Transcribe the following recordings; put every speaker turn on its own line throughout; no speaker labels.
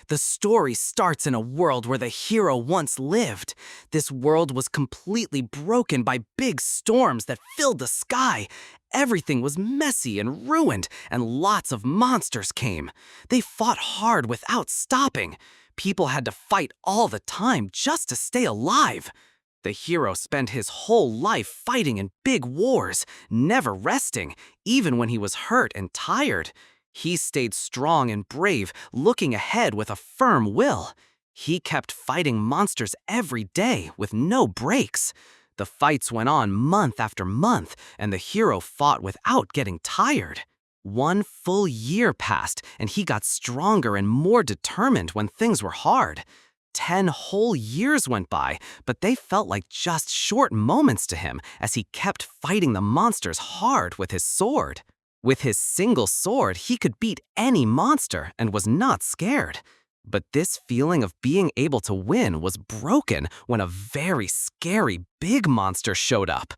The story starts in a world where the hero once lived. This world was completely broken by big storms that filled the sky. Everything was messy and ruined, and lots of monsters came. They fought hard without stopping. People had to fight all the time just to stay alive. The hero spent his whole life fighting in big wars, never resting, even when he was hurt and tired. He stayed strong and brave, looking ahead with a firm will. He kept fighting monsters every day with no breaks. The fights went on month after month, and the hero fought without getting tired. 1 full year passed, and he got stronger and more determined when things were hard. 10 whole years went by, but they felt like just short moments to him as he kept fighting the monsters hard with his sword. With his single sword, he could beat any monster and was not scared. But this feeling of being able to win was broken when a very scary big monster showed up.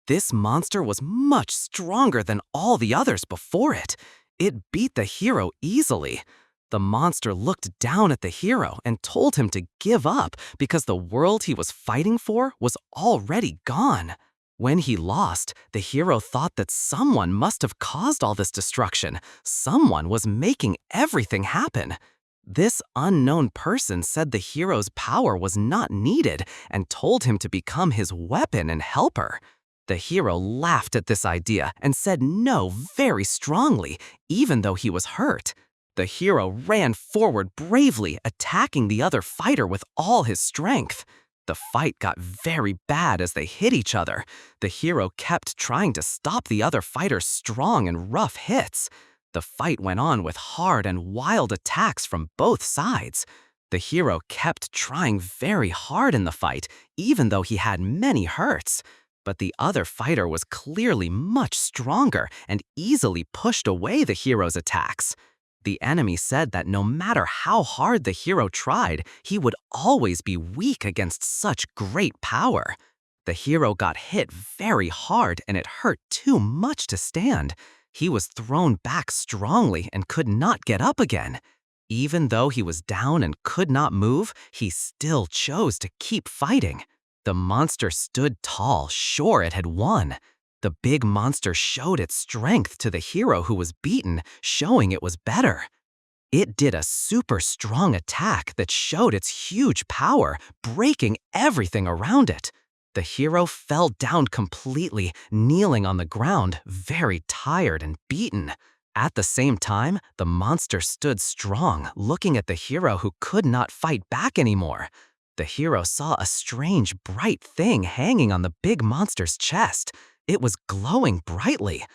This monster was much stronger than all the others before it. It beat the hero easily. The monster looked down at the hero and told him to give up because the world he was fighting for was already gone. When he lost, the hero thought that someone must have caused all this destruction. Someone was making everything happen. This unknown person said the hero's power was not needed and told him to become his weapon and helper. The hero laughed at this idea and said no very strongly, even though he was hurt. The hero ran forward bravely, attacking the other fighter with all his strength. The fight got very bad as they hit each other. The hero kept trying to stop the other fighter's strong and rough hits. The fight went on with hard and wild attacks from both sides. The hero kept trying very hard in the fight, even though he had many hurts. But the other fighter was clearly much stronger and easily pushed away the hero's attacks. The enemy said that no matter how hard the hero tried, he would always be weak against such great power. The hero got hit very hard and it hurt too much to stand. He was thrown back strongly and could not get up again. Even though he was down and could not move, he still chose to keep fighting. The monster stood tall, sure it had won. The big monster showed its strength to the hero who was beaten, showing it was better. It did a super strong attack that showed its huge power, breaking everything around it. The hero fell down completely, kneeling on the ground, very tired and beaten. At the same time, the monster stood strong, looking at the hero who could not fight back anymore. The hero saw a strange, bright thing hanging on the big monster's chest. It was glowing brightly.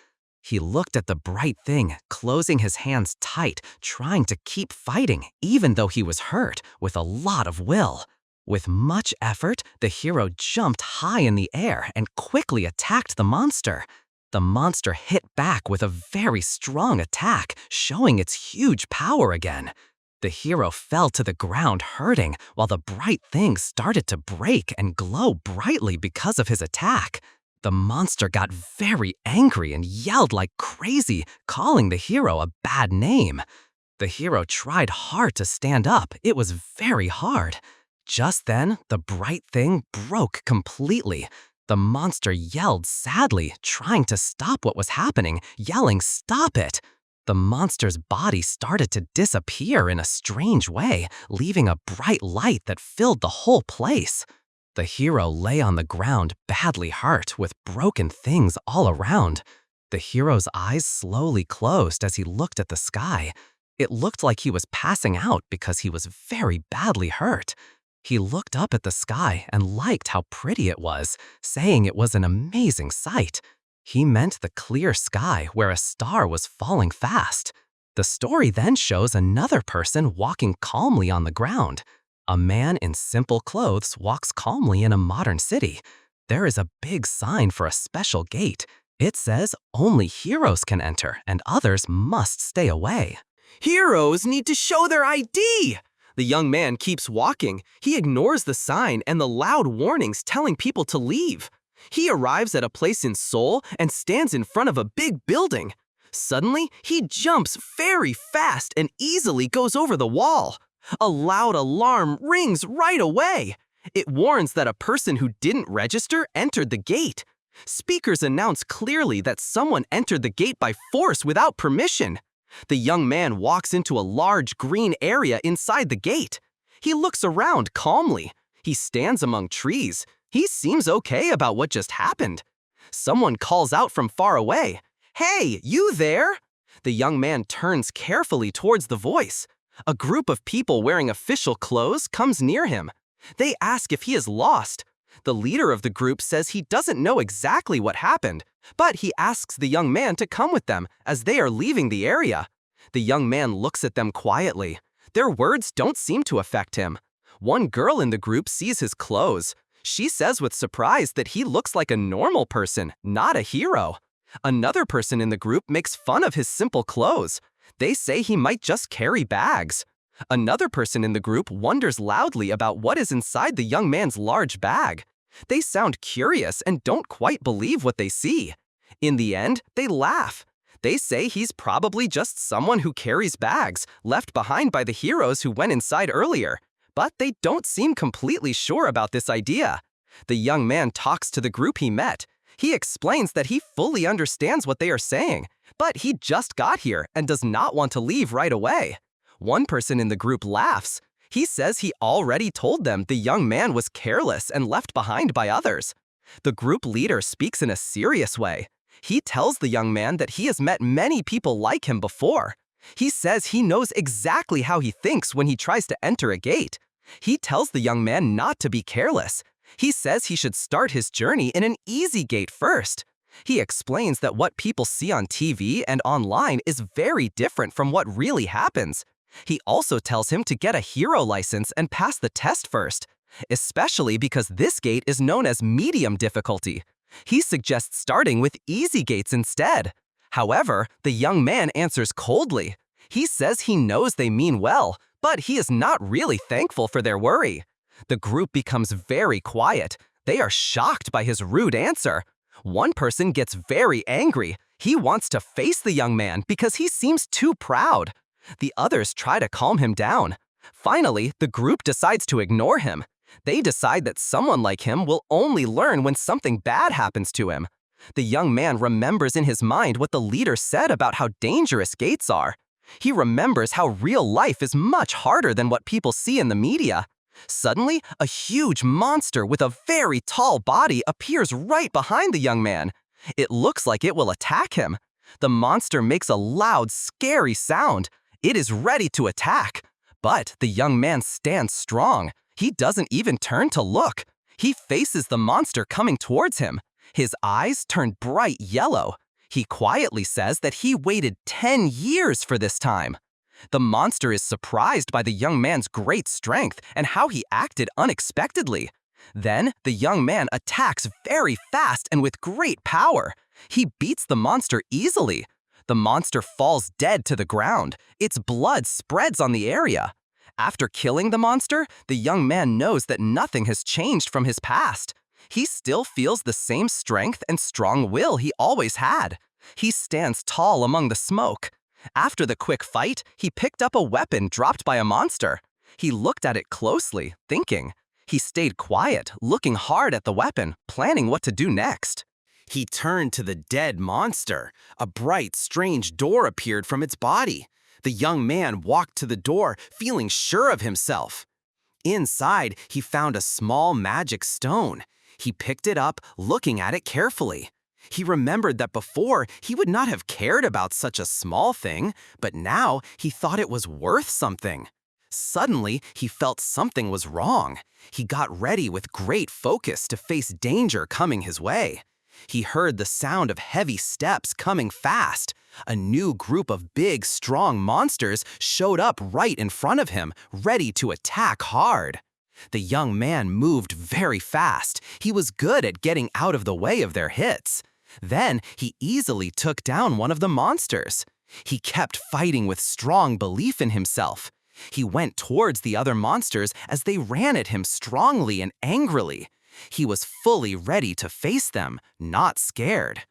He looked at the bright thing, closing his hands tight, trying to keep fighting, even though he was hurt, with a lot of will. With much effort, the hero jumped high in the air and quickly attacked the monster. The monster hit back with a very strong attack, showing its huge power again. The hero fell to the ground hurting, while the bright thing started to break and glow brightly because of his attack. The monster got very angry and yelled like crazy, calling the hero a bad name. The hero tried hard to stand up. It was very hard. Just then, the bright thing broke completely. The monster yelled sadly, trying to stop what was happening, yelling, "Stop it!" The monster's body started to disappear in a strange way, leaving a bright light that filled the whole place. The hero lay on the ground, badly hurt, with broken things all around. The hero's eyes slowly closed as he looked at the sky. It looked like he was passing out because he was very badly hurt. He looked up at the sky and liked how pretty it was, saying it was an amazing sight. He meant the clear sky where a star was falling fast. The story then shows another person walking calmly on the ground. A man in simple clothes walks calmly in a modern city. There is a big sign for a special gate. It says only heroes can enter and others must stay away.
Heroes need to show their ID! The young man keeps walking. He ignores the sign and the loud warnings telling people to leave. He arrives at a place in Seoul and stands in front of a big building. Suddenly, he jumps very fast and easily goes over the wall. A loud alarm rings right away. It warns that a person who didn't register entered the gate. Speakers announce clearly that someone entered the gate by force without permission. The young man walks into a large green area inside the gate. He looks around calmly. He stands among trees. He seems okay about what just happened. Someone calls out from far away, "Hey, you there?" The young man turns carefully towards the voice. A group of people wearing official clothes comes near him. They ask if he is lost. The leader of the group says he doesn't know exactly what happened, but he asks the young man to come with them as they are leaving the area. The young man looks at them quietly. Their words don't seem to affect him. One girl in the group sees his clothes. She says with surprise that he looks like a normal person, not a hero. Another person in the group makes fun of his simple clothes. They say he might just carry bags. Another person in the group wonders loudly about what is inside the young man's large bag. They sound curious and don't quite believe what they see. In the end, they laugh. They say he's probably just someone who carries bags, left behind by the heroes who went inside earlier. But they don't seem completely sure about this idea. The young man talks to the group he met. He explains that he fully understands what they are saying, but he just got here and does not want to leave right away. One person in the group laughs. He says he already told them the young man was careless and left behind by others. The group leader speaks in a serious way. He tells the young man that he has met many people like him before. He says he knows exactly how he thinks when he tries to enter a gate. He tells the young man not to be careless. He says he should start his journey in an easy gate first. He explains that what people see on TV and online is very different from what really happens. He also tells him to get a hero license and pass the test first, especially because this gate is known as medium difficulty. He suggests starting with easy gates instead. However, the young man answers coldly. He says he knows they mean well, but he is not really thankful for their worry. The group becomes very quiet. They are shocked by his rude answer. One person gets very angry. He wants to face the young man because he seems too proud. The others try to calm him down. Finally, the group decides to ignore him. They decide that someone like him will only learn when something bad happens to him. The young man remembers in his mind what the leader said about how dangerous gates are. He remembers how real life is much harder than what people see in the media. Suddenly, a huge monster with a very tall body appears right behind the young man. It looks like it will attack him. The monster makes a loud, scary sound. It is ready to attack. But the young man stands strong. He doesn't even turn to look. He faces the monster coming towards him. His eyes turn bright yellow. He quietly says that he waited 10 years for this time. The monster is surprised by the young man's great strength and how he acted unexpectedly. Then, the young man attacks very fast and with great power. He beats the monster easily. The monster falls dead to the ground. Its blood spreads on the area. After killing the monster, the young man knows that nothing has changed from his past. He still feels the same strength and strong will he always had. He stands tall among the smoke. After the quick fight, he picked up a weapon dropped by a monster. He looked at it closely, thinking. He stayed quiet, looking hard at the weapon, planning what to do next. He turned to the dead monster. A bright, strange door appeared from its body. The young man walked to the door, feeling sure of himself. Inside, he found a small magic stone. He picked it up, looking at it carefully. He remembered that before, he would not have cared about such a small thing, but now he thought it was worth something. Suddenly, he felt something was wrong. He got ready with great focus to face danger coming his way. He heard the sound of heavy steps coming fast. A new group of big, strong monsters showed up right in front of him, ready to attack hard. The young man moved very fast. He was good at getting out of the way of their hits. Then he easily took down one of the monsters. He kept fighting with strong belief in himself. He went towards the other monsters as they ran at him strongly and angrily. He was fully ready to face them, not scared.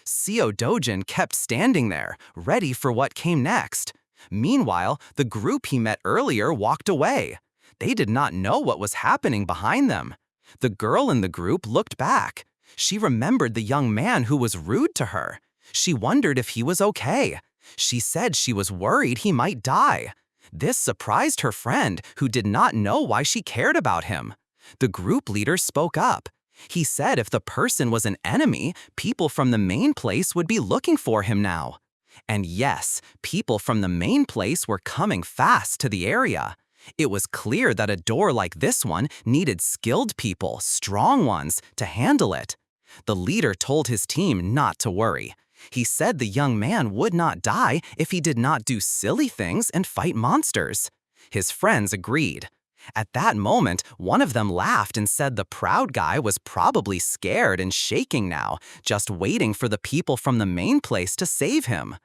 Seo Dojin kept standing there, ready for what came next. Meanwhile, the group he met earlier walked away. They did not know what was happening behind them. The girl in the group looked back. She remembered the young man who was rude to her. She wondered if he was okay. She said she was worried he might die. This surprised her friend, who did not know why she cared about him. The group leader spoke up. He said if the person was an enemy, people from the main place would be looking for him now. And yes, people from the main place were coming fast to the area. It was clear that a door like this one needed skilled people, strong ones, to handle it. The leader told his team not to worry. He said the young man would not die if he did not do silly things and fight monsters. His friends agreed. At that moment, one of them laughed and said the proud guy was probably scared and shaking now, just waiting for the people from the main place to save him.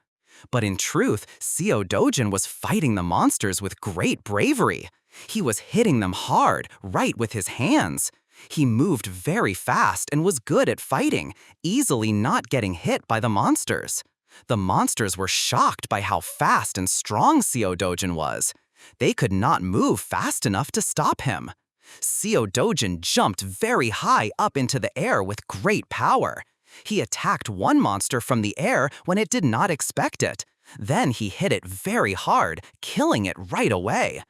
But in truth, Seo Dojin was fighting the monsters with great bravery. He was hitting them hard, right with his hands. He moved very fast and was good at fighting, easily not getting hit by the monsters. The monsters were shocked by how fast and strong Seo Dojin was. They could not move fast enough to stop him. Seo Dojin jumped very high up into the air with great power. He attacked one monster from the air when it did not expect it. Then he hit it very hard, killing it right away.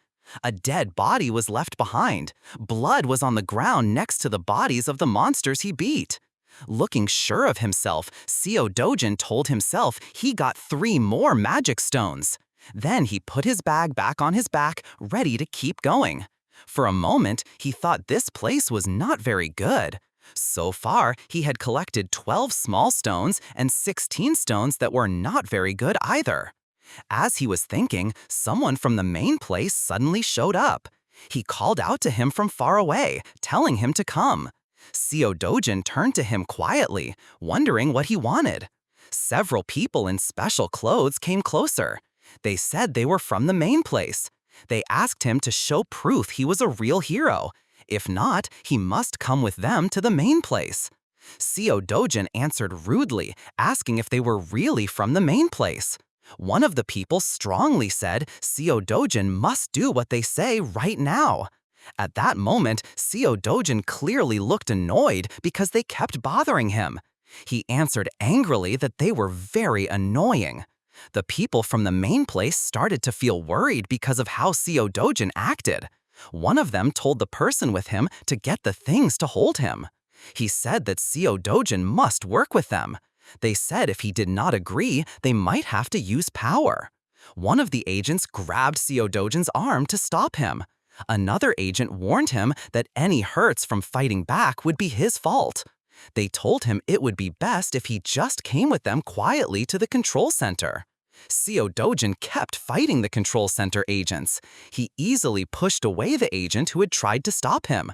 A dead body was left behind. Blood was on the ground next to the bodies of the monsters he beat. Looking sure of himself, Seo Dojin told himself he got 3 more magic stones. Then he put his bag back on his back, ready to keep going. For a moment, he thought this place was not very good. So far, he had collected 12 small stones and 16 stones that were not very good either. As he was thinking, someone from the main place suddenly showed up. He called out to him from far away, telling him to come. Seo Dojin turned to him quietly, wondering what he wanted. Several people in special clothes came closer. They said they were from the main place. They asked him to show proof he was a real hero. If not, he must come with them to the main place. Seo Dojin answered rudely, asking if they were really from the main place. One of the people strongly said Seo Dojin must do what they say right now. At that moment, Seo Dojin clearly looked annoyed because they kept bothering him. He answered angrily that they were very annoying. The people from the main place started to feel worried because of how Seo Dojin acted. One of them told the person with him to get the things to hold him. He said that Seo Dojin must work with them. They said if he did not agree, they might have to use power. One of the agents grabbed Seo Dojin's arm to stop him. Another agent warned him that any hurts from fighting back would be his fault. They told him it would be best if he just came with them quietly to the control center. Seo Dojin kept fighting the control center agents. He easily pushed away the agent who had tried to stop him.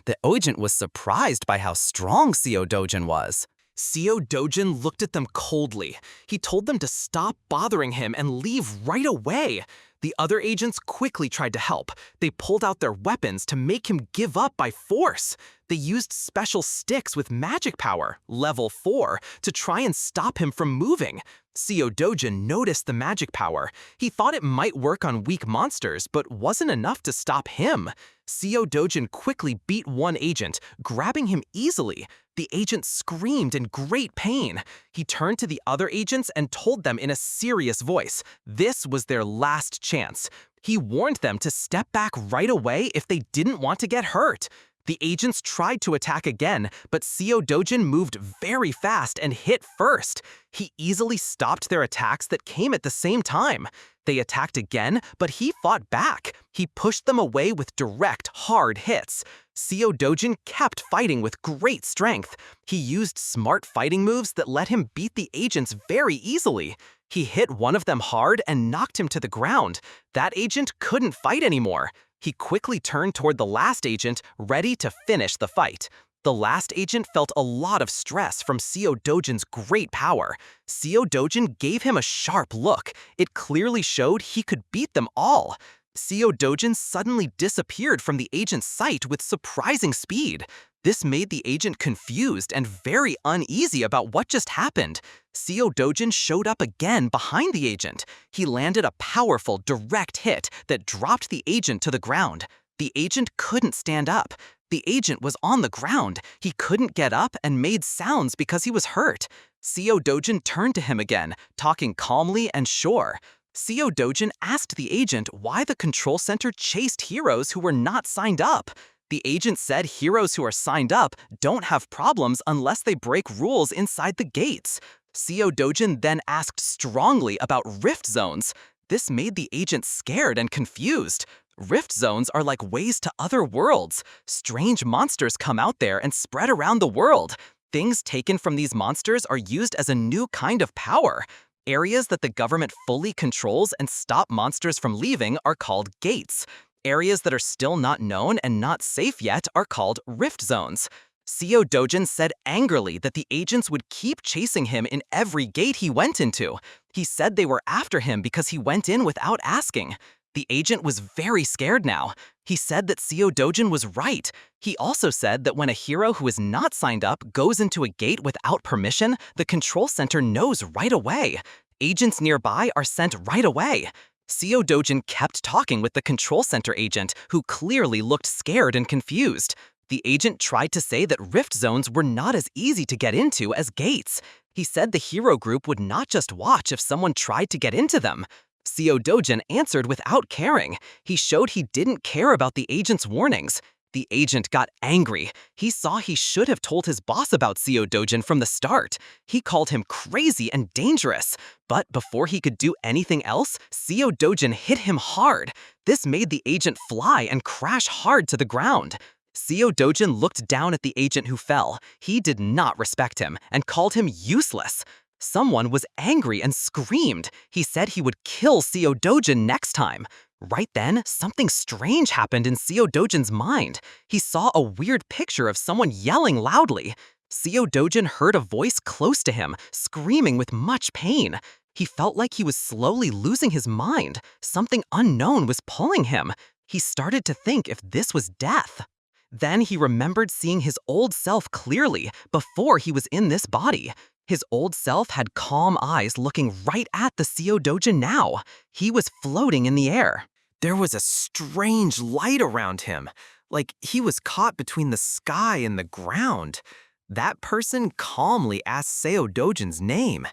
The agent was surprised by how strong Seo Dojin was. Seo Dojin looked at them coldly. He told them to stop bothering him and leave right away. The other agents quickly tried to help. They pulled out their weapons to make him give up by force. They used special sticks with magic power, level 4, to try and stop him from moving. Seo Dojin noticed the magic power. He thought it might work on weak monsters, but wasn't enough to stop him. Seo Dojin quickly beat one agent, grabbing him easily. The agent screamed in great pain. He turned to the other agents and told them in a serious voice this was their last chance. He warned them to step back right away if they didn't want to get hurt. The agents tried to attack again, but Seo Dojin moved very fast and hit first. He easily stopped their attacks that came at the same time. They attacked again, but he fought back. He pushed them away with direct, hard hits. Seo Dojin kept fighting with great strength. He used smart fighting moves that let him beat the agents very easily. He hit one of them hard and knocked him to the ground. That agent couldn't fight anymore. He quickly turned toward the last agent, ready to finish the fight. The last agent felt a lot of stress from Seo Dojin's great power. Seo Dojin gave him a sharp look. It clearly showed he could beat them all. Seo Dojin suddenly disappeared from the agent's sight with surprising speed. This made the agent confused and very uneasy about what just happened. Seo Dojin showed up again behind the agent. He landed a powerful, direct hit that dropped the agent to the ground. The agent couldn't stand up. The agent was on the ground. He couldn't get up and made sounds because he was hurt. Seo Dojin turned to him again, talking calmly and sure. Seo Dojin asked the agent why the control center chased heroes who were not signed up. The agent said heroes who are signed up don't have problems unless they break rules inside the gates. Seo Dojin then asked strongly about rift zones. This made the agent scared and confused. Rift zones are like ways to other worlds. Strange monsters come out there and spread around the world. Things taken from these monsters are used as a new kind of power. Areas that the government fully controls and stop monsters from leaving are called gates. Areas that are still not known and not safe yet are called rift zones. Seo Dojin said angrily that the agents would keep chasing him in every gate he went into. He said they were after him because he went in without asking. The agent was very scared now. He said that Seo Dojin was right. He also said that when a hero who is not signed up goes into a gate without permission, the control center knows right away. Agents nearby are sent right away. Seo Dojin kept talking with the control center agent, who clearly looked scared and confused. The agent tried to say that rift zones were not as easy to get into as gates. He said the hero group would not just watch if someone tried to get into them. Seo Dojin answered without caring. He showed he didn't care about the agent's warnings. The agent got angry. He saw he should have told his boss about Seo Dojin from the start. He called him crazy and dangerous. But before he could do anything else, Seo Dojin hit him hard. This made the agent fly and crash hard to the ground. Seo Dojin looked down at the agent who fell. He did not respect him and called him useless. Someone was angry and screamed. He said he would kill Seo Dojin next time. Right then, something strange happened in Seo Dojin's mind. He saw a weird picture of someone yelling loudly. Seo Dojin heard a voice close to him, screaming with much pain. He felt like he was slowly losing his mind. Something unknown was pulling him. He started to think if this was death. Then he remembered seeing his old self clearly before he was in this body. His old self had calm eyes looking right at the Seo Dojin now. He was floating in the air. There was a strange light around him, like he was caught between the sky and the ground. That person calmly asked Seo Dojin's name.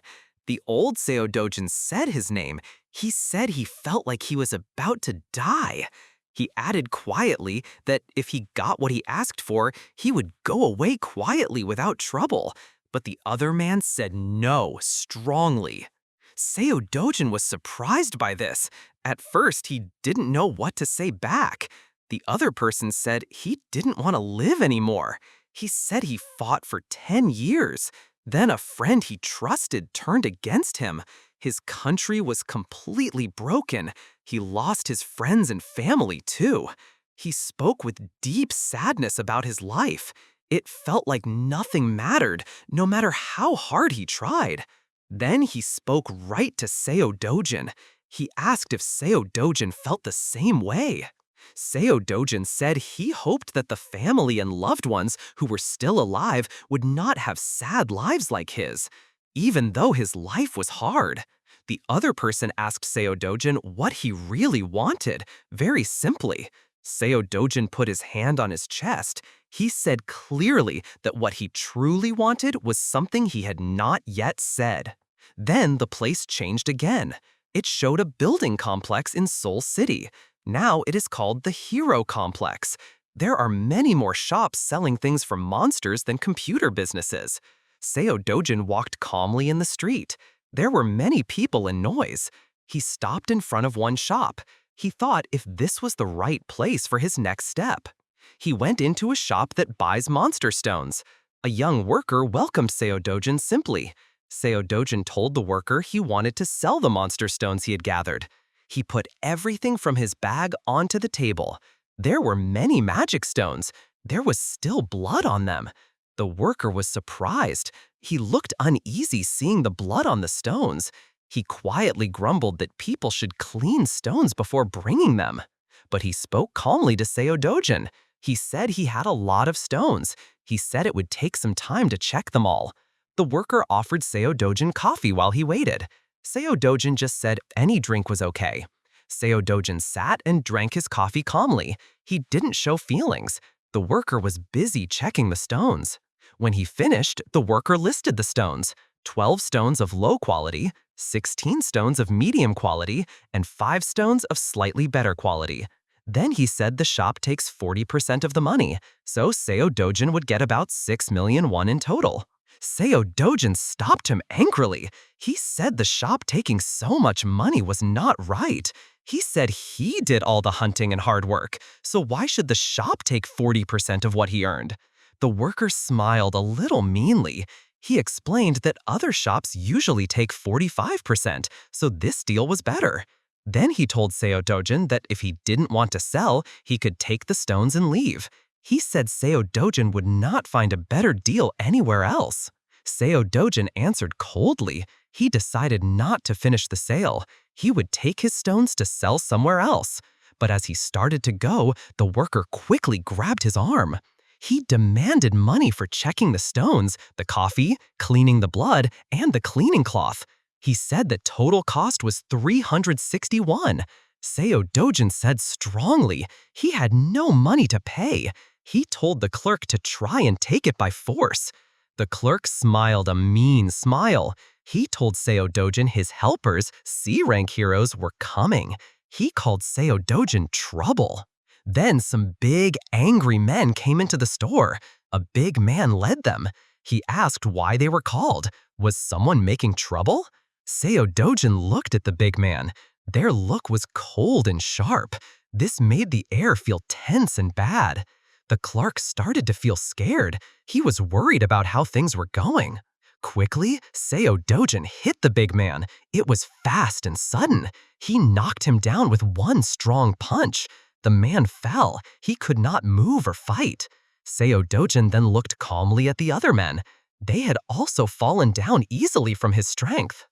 The old Seo Dojin said his name. He said he felt like he was about to die. He added quietly that if he got what he asked for, he would go away quietly without trouble. But the other man said no strongly. Seo Dojin was surprised by this. At first, he didn't know what to say back. The other person said he didn't want to live anymore. He said he fought for 10 years. Then a friend he trusted turned against him. His country was completely broken. He lost his friends and family too. He spoke with deep sadness about his life. It felt like nothing mattered, no matter how hard he tried. Then he spoke right to Seo Dojin. He asked if Seo Dojin felt the same way. Seo Dojin said he hoped that the family and loved ones who were still alive would not have sad lives like his, even though his life was hard. The other person asked Seo Dojin what he really wanted, very simply. Seo Dojin put his hand on his chest. He said clearly that what he truly wanted was something he had not yet said. Then the place changed again. It showed a building complex in Seoul City. Now it is called the Hero Complex. There are many more shops selling things from monsters than computer businesses. Seo Dojin walked calmly in the street. There were many people and noise. He stopped in front of one shop. He thought if this was the right place for his next step. He went into a shop that buys monster stones. A young worker welcomed Seo Dojin simply. Seo Dojin told the worker he wanted to sell the monster stones he had gathered. He put everything from his bag onto the table. There were many magic stones. There was still blood on them. The worker was surprised. He looked uneasy seeing the blood on the stones. He quietly grumbled that people should clean stones before bringing them. But he spoke calmly to Seo Dojin. He said he had a lot of stones. He said it would take some time to check them all. The worker offered Seo Dojin coffee while he waited. Seo Dojin just said any drink was okay. Seo Dojin sat and drank his coffee calmly. He didn't show feelings. The worker was busy checking the stones. When he finished, the worker listed the stones: 12 stones of low quality, 16 stones of medium quality, and 5 stones of slightly better quality. Then he said the shop takes 40% of the money, so Seo Dojin would get about 6 million won in total. Seo Dojin stopped him angrily. He said the shop taking so much money was not right. He said he did all the hunting and hard work, so why should the shop take 40% of what he earned? The worker smiled a little meanly. He explained that other shops usually take 45%, so this deal was better. Then he told Seo Dojin that if he didn't want to sell, he could take the stones and leave. He said Seo Dojin would not find a better deal anywhere else. Seo Dojin answered coldly. He decided not to finish the sale. He would take his stones to sell somewhere else. But as he started to go, the worker quickly grabbed his arm. He demanded money for checking the stones, the coffee, cleaning the blood, and the cleaning cloth. He said the total cost was 361. Seo Dojin said strongly he had no money to pay. He told the clerk to try and take it by force. The clerk smiled a mean smile. He told Seo Dojin his helpers, C-rank heroes, were coming. He called Seo Dojin trouble. Then some big, angry men came into the store. A big man led them. He asked why they were called. Was someone making trouble? Seo Dojin looked at the big man. Their look was cold and sharp. This made the air feel tense and bad. The clerk started to feel scared. He was worried about how things were going. Quickly, Seo Dojin hit the big man. It was fast and sudden. He knocked him down with one strong punch. The man fell. He could not move or fight. Seo Dojin then looked calmly at the other men. They had also fallen down easily from his strength.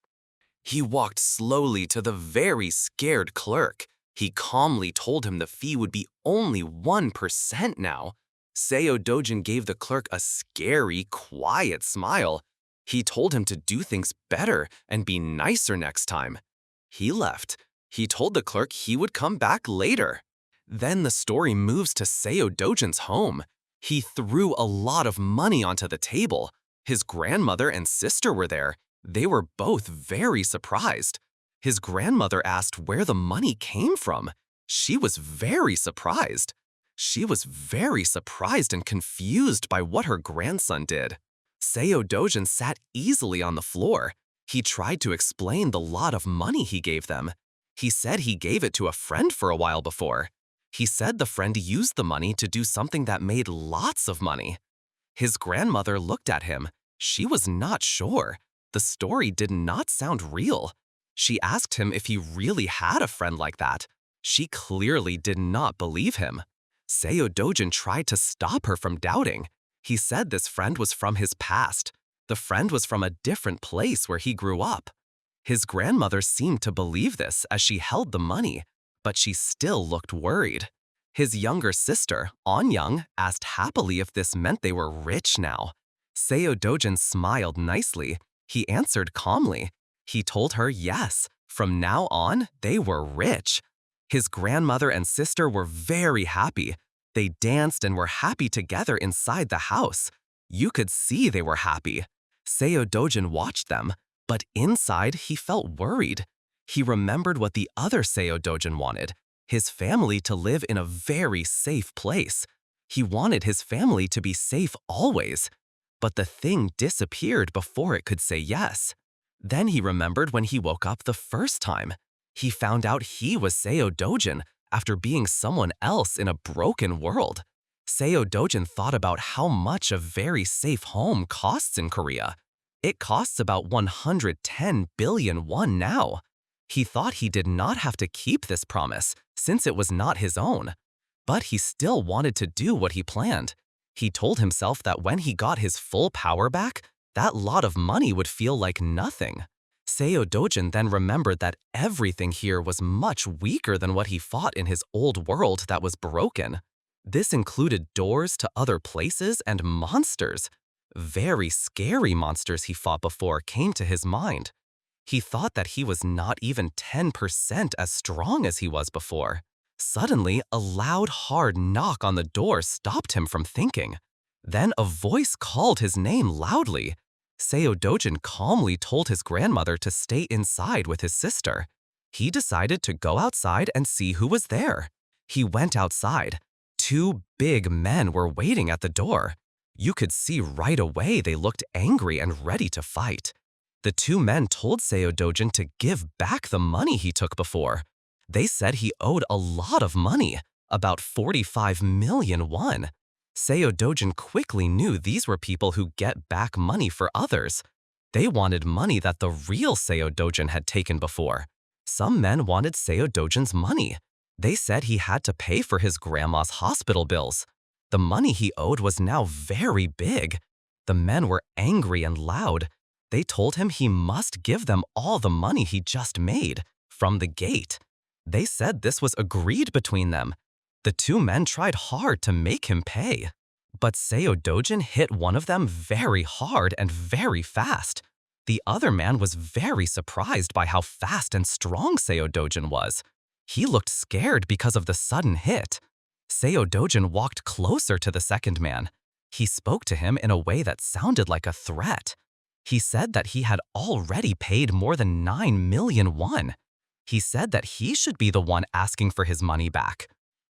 He walked slowly to the very scared clerk. He calmly told him the fee would be only 1% now. Seo Dojin gave the clerk a scary, quiet smile. He told him to do things better and be nicer next time. He left. He told the clerk he would come back later. Then the story moves to Seo Dojin's home. He threw a lot of money onto the table. His grandmother and sister were there. They were both very surprised. His grandmother asked where the money came from. She was very surprised. She was very surprised and confused by what her grandson did. Seo Dojin sat easily on the floor. He tried to explain the lot of money he gave them. He said he gave it to a friend for a while before. He said the friend used the money to do something that made lots of money. His grandmother looked at him. She was not sure. The story did not sound real. She asked him if he really had a friend like that. She clearly did not believe him. Seo Dojin tried to stop her from doubting. He said this friend was from his past. The friend was from a different place where he grew up. His grandmother seemed to believe this as she held the money, but she still looked worried. His younger sister, Anyang, asked happily if this meant they were rich now. Seo Dojin smiled nicely. He answered calmly. He told her yes, from now on, they were rich. His grandmother and sister were very happy. They danced and were happy together inside the house. You could see they were happy. Seo Dojin watched them, but inside he felt worried. He remembered what the other Seo Dojin wanted, his family to live in a very safe place. He wanted his family to be safe always. But the thing disappeared before it could say yes. Then he remembered when he woke up the first time. He found out he was Seo Dojin after being someone else in a broken world. Seo Dojin thought about how much a very safe home costs in Korea. It costs about 110 billion won now. He thought he did not have to keep this promise since it was not his own. But he still wanted to do what he planned. He told himself that when he got his full power back, that lot of money would feel like nothing. Seo Dojin then remembered that everything here was much weaker than what he fought in his old world that was broken.
This included doors to other places and monsters. Very scary monsters he fought before came to his mind. He thought that he was not even 10% as strong as he was before. Suddenly, a loud, hard knock on the door stopped him from thinking. Then a voice called his name loudly. Seo Dojin calmly told his grandmother to stay inside with his sister. He decided to go outside and see who was there. He went outside. Two big men were waiting at the door. You could see right away they looked angry and ready to fight. The two men told Seo Dojin to give back the money he took before. They said he owed a lot of money, about 45 million won. Seo Dojin quickly knew these were people who get back money for others. They wanted money that the real Seo Dojin had taken before. Some men wanted Seo Dojin's money. They said he had to pay for his grandma's hospital bills. The money he owed was now very big. The men were angry and loud. They told him he must give them all the money he just made from the gate. They said this was agreed between them. The two men tried hard to make him pay. But Seo Dojin hit one of them very hard and very fast. The other man was very surprised by how fast and strong Seo Dojin was. He looked scared because of the sudden hit. Seo Dojin walked closer to the second man. He spoke to him in a way that sounded like a threat. He said that he had already paid more than 9 million won. He said that he should be the one asking for his money back.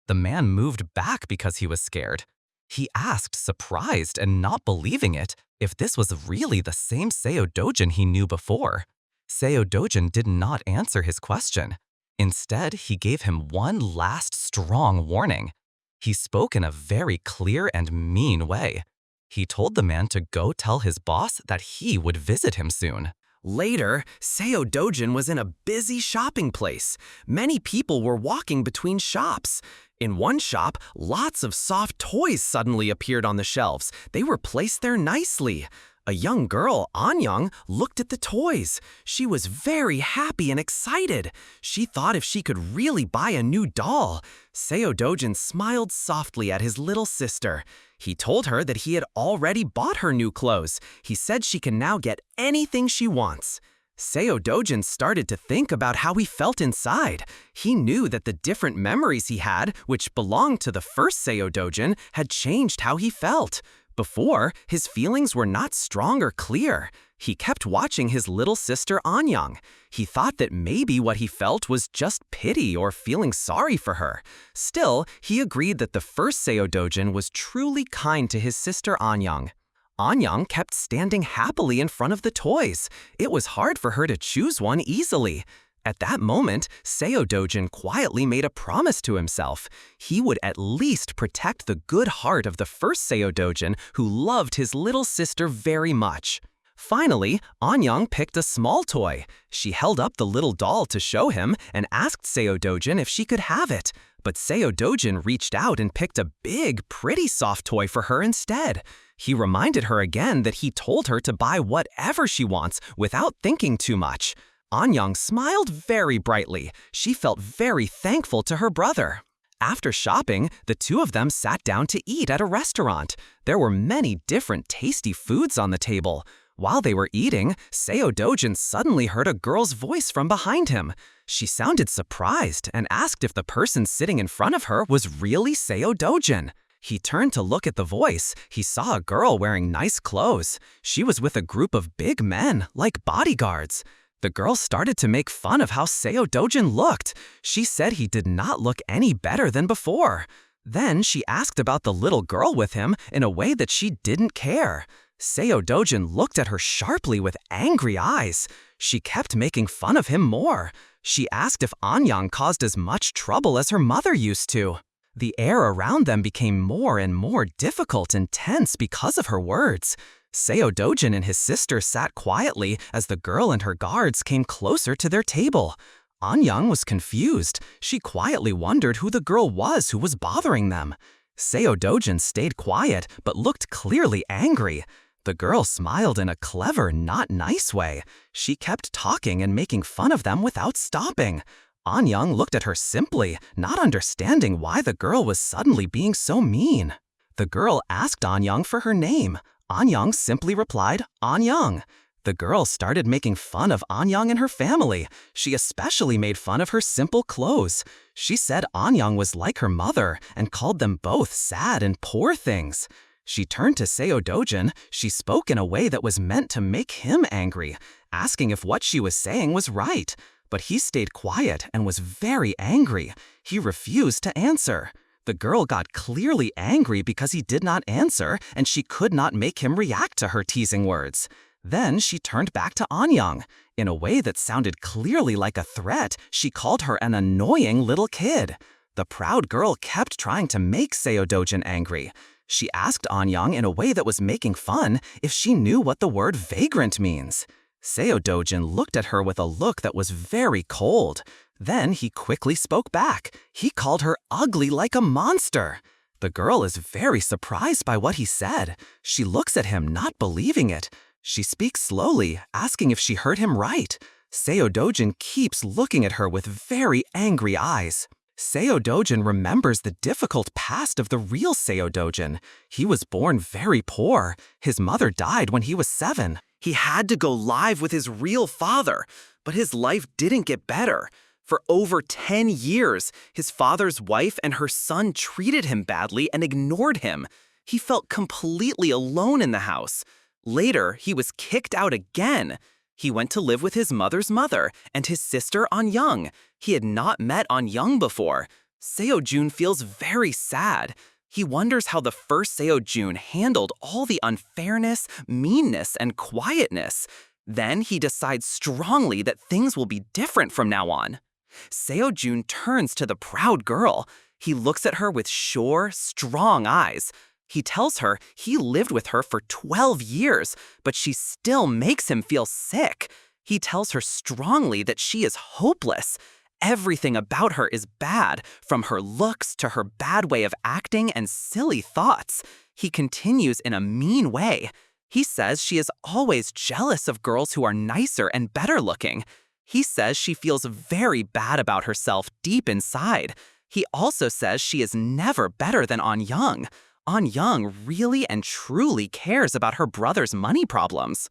The man moved back because he was scared. He asked, surprised and not believing it, if this was really the same Seo Dojin he knew before. Seo Dojin did not answer his question. Instead, he gave him one last strong warning. He spoke in a very clear and mean way. He told the man to go tell his boss that he would visit him soon.
Later, Seo Dojin was in a busy shopping place. Many people were walking between shops. In one shop, lots of soft toys suddenly appeared on the shelves. They were placed there nicely. A young girl, Anyang, looked at the toys. She was very happy and excited. She thought if she could really buy a new doll. Seo Dojin smiled softly at his little sister. He told her that he had already bought her new clothes. He said she can now get anything she wants. Seo Dojin started to think about how he felt inside. He knew that the different memories he had, which belonged to the first Seo Dojin, had changed how he felt. Before, his feelings were not strong or clear. He kept watching his little sister Anyang. He thought that maybe what he felt was just pity or feeling sorry for her. Still, he agreed that the first Seo Dojin was truly kind to his sister Anyang. Anyang kept standing happily in front of the toys. It was hard for her to choose one easily. At that moment, Seo Dojin quietly made a promise to himself. He would at least protect the good heart of the first Seo Dojin who loved his little sister very much. Finally, Anyang picked a small toy. She held up the little doll to show him and asked Seo Dojin if she could have it. But Seo Dojin reached out and picked a big, pretty soft toy for her instead. He reminded her again that he told her to buy whatever she wants without thinking too much. Anyang smiled very brightly. She felt very thankful to her brother. After shopping, the two of them sat down to eat at a restaurant. There were many different tasty foods on the table. While they were eating, Seo Dojin suddenly heard a girl's voice from behind him. She sounded surprised and asked if the person sitting in front of her was really Seo Dojin. He turned to look at the voice. He saw a girl wearing nice clothes. She was with a group of big men, like bodyguards. The girl started to make fun of how Seo Dojin looked. She said he did not look any better than before. Then she asked about the little girl with him in a way that she didn't care. Seo Dojin looked at her sharply with angry eyes. She kept making fun of him more. She asked if Anyang caused as much trouble as her mother used to. The air around them became more and more difficult and tense because of her words. Seo Dojin and his sister sat quietly as the girl and her guards came closer to their table. Anyang was confused. She quietly wondered who the girl was who was bothering them. Seo Dojin stayed quiet but looked clearly angry. The girl smiled in a clever, not nice way. She kept talking and making fun of them without stopping.
Anyang looked at her simply, not understanding why the girl was suddenly being so mean. The girl asked Anyang for her name. Anyang simply replied, Anyang. The girl started making fun of Anyang and her family. She especially made fun of her simple clothes. She said Anyang was like her mother and called them both sad and poor things. She turned to Seo Dojin. She spoke in a way that was meant to make him angry, asking if what she was saying was right. But he stayed quiet and was very angry. He refused to answer. The girl got clearly angry because he did not answer, and she could not make him react to her teasing words. Then she turned back to Anyang. In a way that sounded clearly like a threat, she called her an annoying little kid. The proud girl kept trying to make Seo Dojin angry. She asked Anyang in a way that was making fun if she knew what the word vagrant means. Seo Dojin looked at her with a look that was very cold. Then he quickly spoke back. He called her ugly like a monster. The girl is very surprised by what he said. She looks at him, not believing it. She speaks slowly, asking if she heard him right. Seo Dojin keeps looking at her with very angry eyes. Seo Dojin remembers the difficult past of the real Seo Dojin. He was born very poor. His mother died when he was 7. He had to go live with his real father, but his life didn't get better. For over 10 years, his father's wife and her son treated him badly and ignored him. He felt completely alone in the house. Later, he was kicked out again. He went to live with his mother's mother and his sister Anyang. He had not met Anyang before. Seo Jun feels very sad. He wonders how the first Seo Jun handled all the unfairness, meanness, and quietness. Then he decides strongly that things will be different from now on. Seo Jun turns to the proud girl. He looks at her with sure, strong eyes. He tells her he lived with her for 12 years, but she still makes him feel sick. He tells her strongly that she is hopeless. Everything about her is bad, from her looks to her bad way of acting and silly thoughts. He continues in a mean way. He says she is always jealous of girls who are nicer and better looking. He says she feels very bad about herself deep inside. He also says she is never better than Anyang. Anyang really and truly cares about her brother's money problems.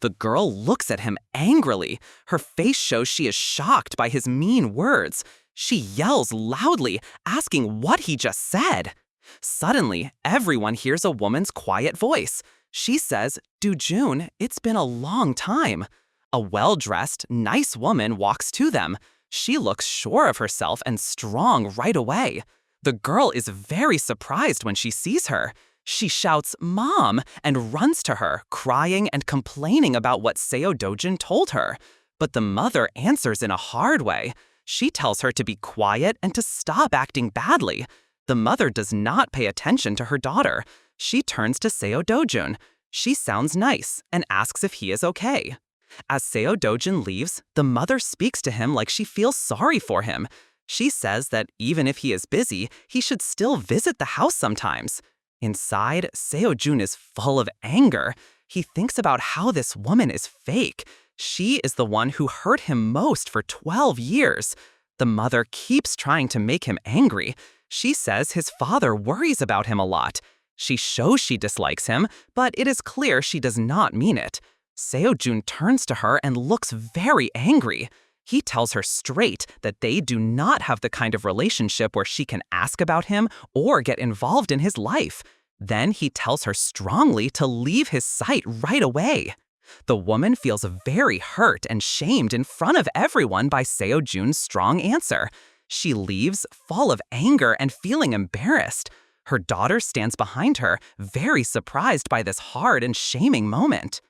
The girl looks at him angrily. Her face shows she is shocked by his mean words. She yells loudly, asking what he just said. Suddenly, everyone hears a woman's quiet voice. She says, "Do-jun, it's been a long time." A well-dressed, nice woman walks to them. She looks sure of herself and strong right away. The girl is very surprised when she sees her. She shouts, "Mom," and runs to her, crying and complaining about what Seo Dojin told her. But the mother answers in a hard way. She tells her to be quiet and to stop acting badly. The mother does not pay attention to her daughter. She turns to Seo Dojin. She sounds nice and asks if he is okay. As Seo Dojin leaves, the mother speaks to him like she feels sorry for him. She says that even if he is busy, he should still visit the house sometimes. Inside, Seo Jun is full of anger. He thinks about how this woman is fake. She is the one who hurt him most for 12 years. The mother keeps trying to make him angry. She says his father worries about him a lot. She shows she dislikes him, but it is clear she does not mean it. Seo Jun turns to her and looks very angry. He tells her straight that they do not have the kind of relationship where she can ask about him or get involved in his life. Then he tells her strongly to leave his sight right away. The woman feels very hurt and shamed in front of everyone by Seo Jun's strong answer. She leaves, full of anger and feeling embarrassed. Her daughter stands behind her, very surprised by this hard and shaming moment.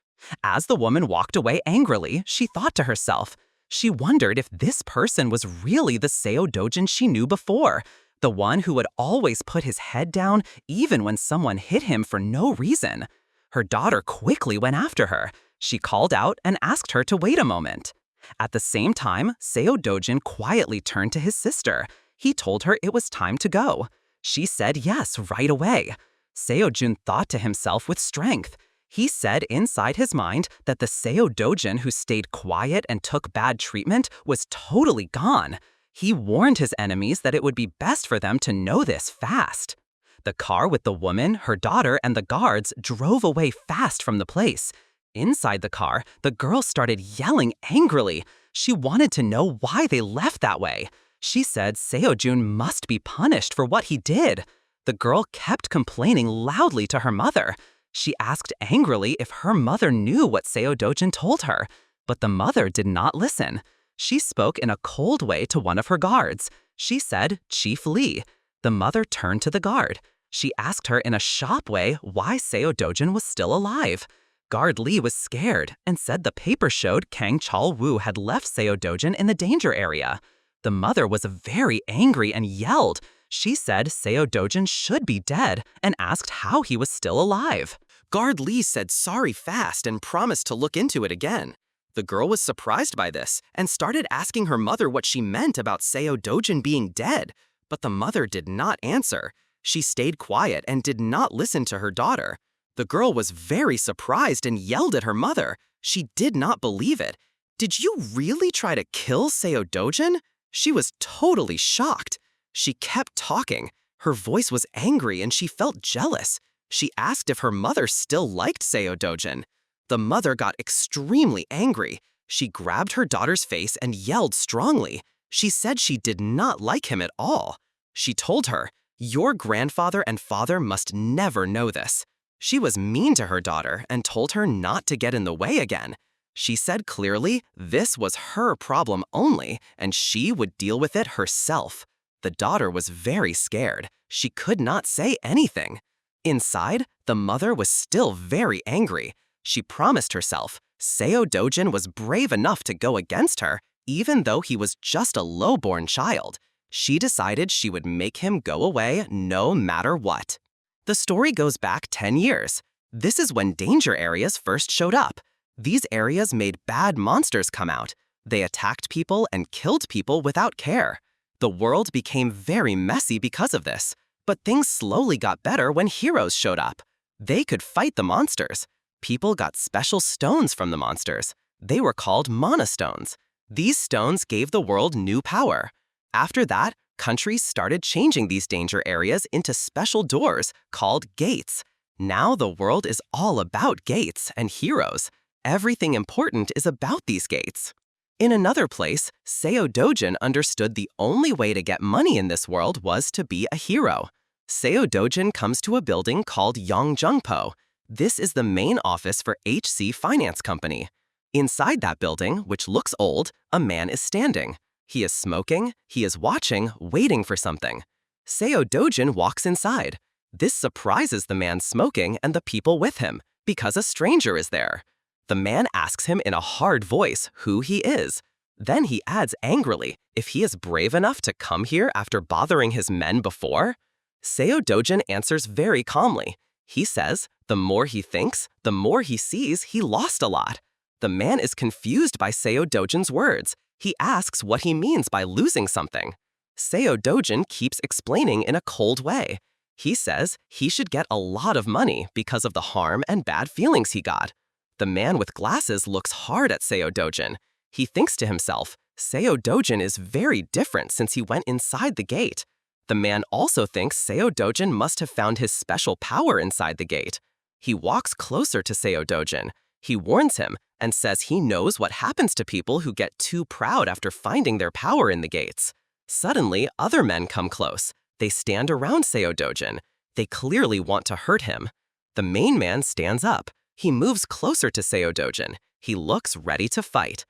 As the woman walked away angrily, she thought to herself. She wondered if this person was really the Seo Dojin she knew before, the one who would always put his head down even when someone hit him for no reason. Her daughter quickly went after her. She called out and asked her to wait a moment. At the same time, Seo Dojin quietly turned to his sister. He told her it was time to go. She said yes right away. Seo Jun thought to himself with strength. He said inside his mind that the Seo Dojin who stayed quiet and took bad treatment was totally gone.
He warned his enemies that it would be best for them to know this fast. The car with the woman, her daughter, and the guards drove away fast from the place. Inside the car, the girl started yelling angrily. She wanted to know why they left that way. She said Seo-jun must be punished for what he did. The girl kept complaining loudly to her mother. She asked angrily if her mother knew what Seo-dojin told her, but the mother did not listen. She spoke in a cold way to one of her guards. She said, "Chief Lee." The mother turned to the guard. She asked her in a sharp way why Seo-dojin was still alive. Guard Lee was scared and said the paper showed Kang Chol-woo had left Seo-dojin in the danger area. The mother was very angry and yelled. She said Seo-dojin should be dead and asked how he was still alive.
Guard Lee said sorry fast and promised to look into it again. The girl was surprised by this and started asking her mother what she meant about Seo-dojin being dead, but the mother did not answer. She stayed quiet and did not listen to her daughter. The girl was very surprised and yelled at her mother. She did not believe it. "Did you really try to kill Seo-dojin?" She was totally shocked. She kept talking. Her voice was angry and she felt jealous. She asked if her mother still liked Seo-dojin. The mother got extremely angry. She grabbed her daughter's face and yelled strongly. She said she did not like him at all. She told her, "Your grandfather and father must never know this." She was mean to her daughter and told her not to get in the way again. She said clearly this was her problem only and she would deal with it herself. The daughter was very scared. She could not say anything. Inside, the mother was still very angry. She promised herself Seo-dojin was brave enough to go against her, even though he was just a low-born child. She decided she would make him go away no matter what. The story goes back 10 years. This is when danger areas first showed up. These areas made bad monsters come out. They attacked people and killed people without care. The world became very messy because of this. But things slowly got better when heroes showed up. They could fight the monsters. People got special stones from the monsters. They were called mana stones. These stones gave the world new power. After that, countries started changing these danger areas into special doors called gates. Now the world is all about gates and heroes. Everything important is about these gates. In another place, Seo-dojin understood the only way to get money in this world was to be a hero. Seo-dojin comes to a building called Yongjungpo. This is the main office for HC Finance Company. Inside that building, which looks old, a man is standing. He is smoking, he is watching, waiting for something. Seo-dojin walks inside. This surprises the man smoking and the people with him, because a stranger is there. The man asks him in a hard voice who he is. Then he adds angrily if he is brave enough to come here after bothering his men before. Seo-dojin answers very calmly. He says the more he thinks, the more he sees he lost a lot. The man is confused by Seo-dojin's words. He asks what he means by losing something. Seo-dojin keeps explaining in a cold way. He says he should get a lot of money because of the harm and bad feelings he got. The man with glasses looks hard at Seo-dojin. He thinks to himself, Seo-dojin is very different since he went inside the gate. The man also thinks Seo-dojin must have found his special power inside the gate. He walks closer to Seo-dojin. He warns him and says he knows what happens to people who get too proud after finding their power in the gates. Suddenly, other men come close. They stand around Seo-dojin. They clearly want to hurt him. The main man stands up. He moves closer to Seo-dojin. He looks ready to fight.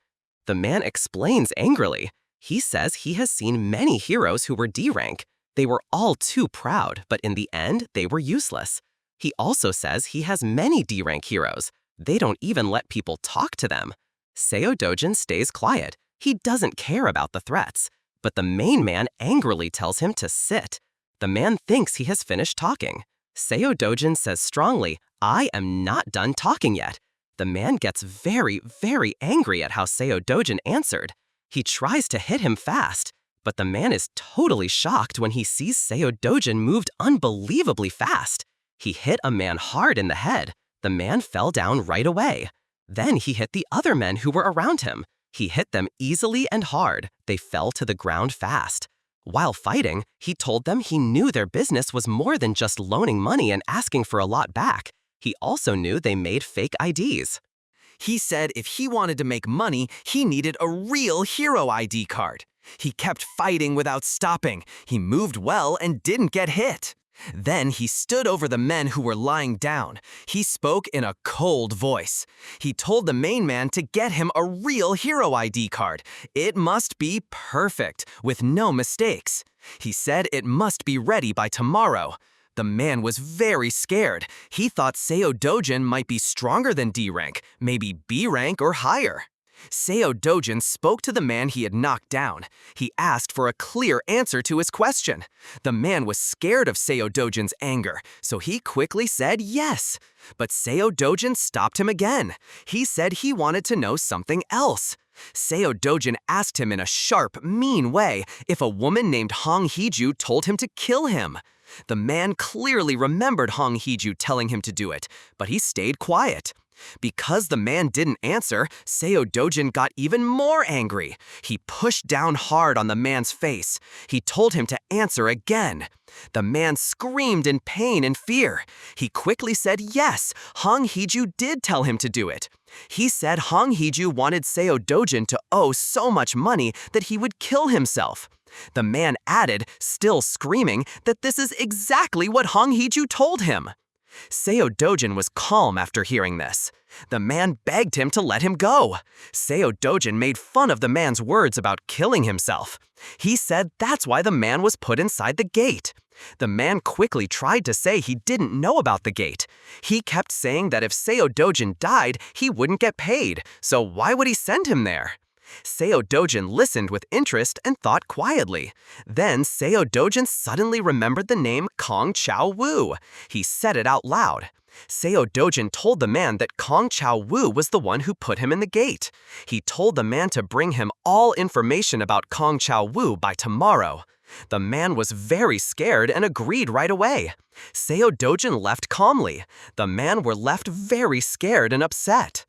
The man explains angrily. He says he has seen many heroes who were D-rank. They were all too proud, but in the end, they were useless. He also says he has many D-rank heroes. They don't even let people talk to them. Seo-dojin stays quiet. He doesn't care about the threats. But the main man angrily tells him to sit. The man thinks he has finished talking. Seo-dojin says strongly, "I am not done talking yet." The man gets very, very angry at how Seo-dojin answered. He tries to hit him fast, but the man is totally shocked when he sees Seo-dojin moved unbelievably fast. He hit a man hard in the head. The man fell down right away. Then he hit the other men who were around him. He hit them easily and hard. They fell to the ground fast. While fighting, he told them he knew their business was more than just loaning money and asking for a lot back. He also knew they made fake IDs.
He said if he wanted to make money, he needed a real hero ID card. He kept fighting without stopping. He moved well and didn't get hit. Then he stood over the men who were lying down. He spoke in a cold voice. He told the main man to get him a real hero ID card. It must be perfect, with no mistakes. He said it must be ready by tomorrow. The man was very scared. He thought Seo Dojin might be stronger than D rank, maybe B rank or higher. Seo Dojin spoke to the man he had knocked down. He asked for a clear answer to his question. The man was scared of Seo Dojin's anger, so he quickly said yes. But Seo Dojin stopped him again. He said he wanted to know something else. Seo Dojin asked him in a sharp, mean way if a woman named Hong Heeju told him to kill him. The man clearly remembered Hong Heeju telling him to do it, but he stayed quiet. Because the man didn't answer, Seo Dojin got even more angry. He pushed down hard on the man's face. He told him to answer again. The man screamed in pain and fear. He quickly said yes, Hong Heeju did tell him to do it. He said Hong Heeju wanted Seo Dojin to owe so much money that he would kill himself. The man added, still screaming, that this is exactly what Hong Heeju told him. Seo Dojin was calm after hearing this. The man begged him to let him go. Seo Dojin made fun of the man's words about killing himself. He said that's why the man was put inside the gate. The man quickly tried to say he didn't know about the gate. He kept saying that if Seo Dojin died, he wouldn't get paid, so why would he send him there? Seo Dojin listened with interest and thought quietly. Then Seo Dojin suddenly remembered the name Kong Chao Wu. He said it out loud. Seo Dojin told the man that Kong Chao Wu was the one who put him in the gate. He told the man to bring him all information about Kong Chao Wu by tomorrow. The man was very scared and agreed right away. Seo Dojin left calmly. The men were left very scared and upset.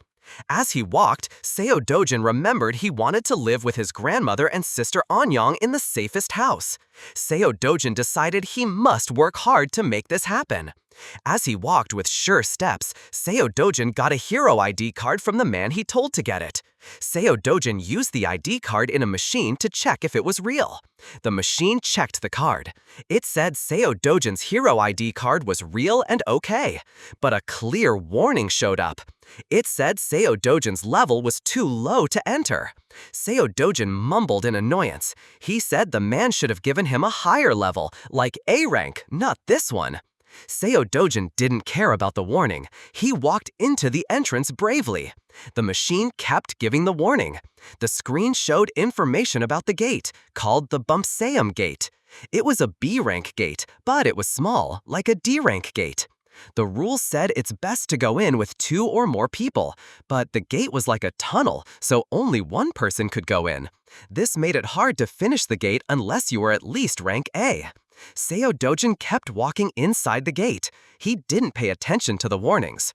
As he walked, Seo Dojin remembered he wanted to live with his grandmother and sister Anyang in the safest house. Seo Dojin decided he must work hard to make this happen. As he walked with sure steps, Seo Dojin got a hero ID card from the man he told to get it. Seo Dojin used the ID card in a machine to check if it was real. The machine checked the card. It said Seo Dojin's hero ID card was real and okay, but a clear warning showed up. It said Seo Dojin's level was too low to enter. Seo Dojin mumbled in annoyance. He said the man should have given him a higher level, like A rank, not this one. Seo Dojin didn't care about the warning. He walked into the entrance bravely. The machine kept giving the warning. The screen showed information about the gate, called the Bumpseum Gate. It was a B rank gate, but it was small, like a D rank gate. The rules said it's best to go in with 2 or more people, but the gate was like a tunnel, so only one person could go in. This made it hard to finish the gate unless you were at least rank A. Seo Dojin kept walking inside the gate. He didn't pay attention to the warnings.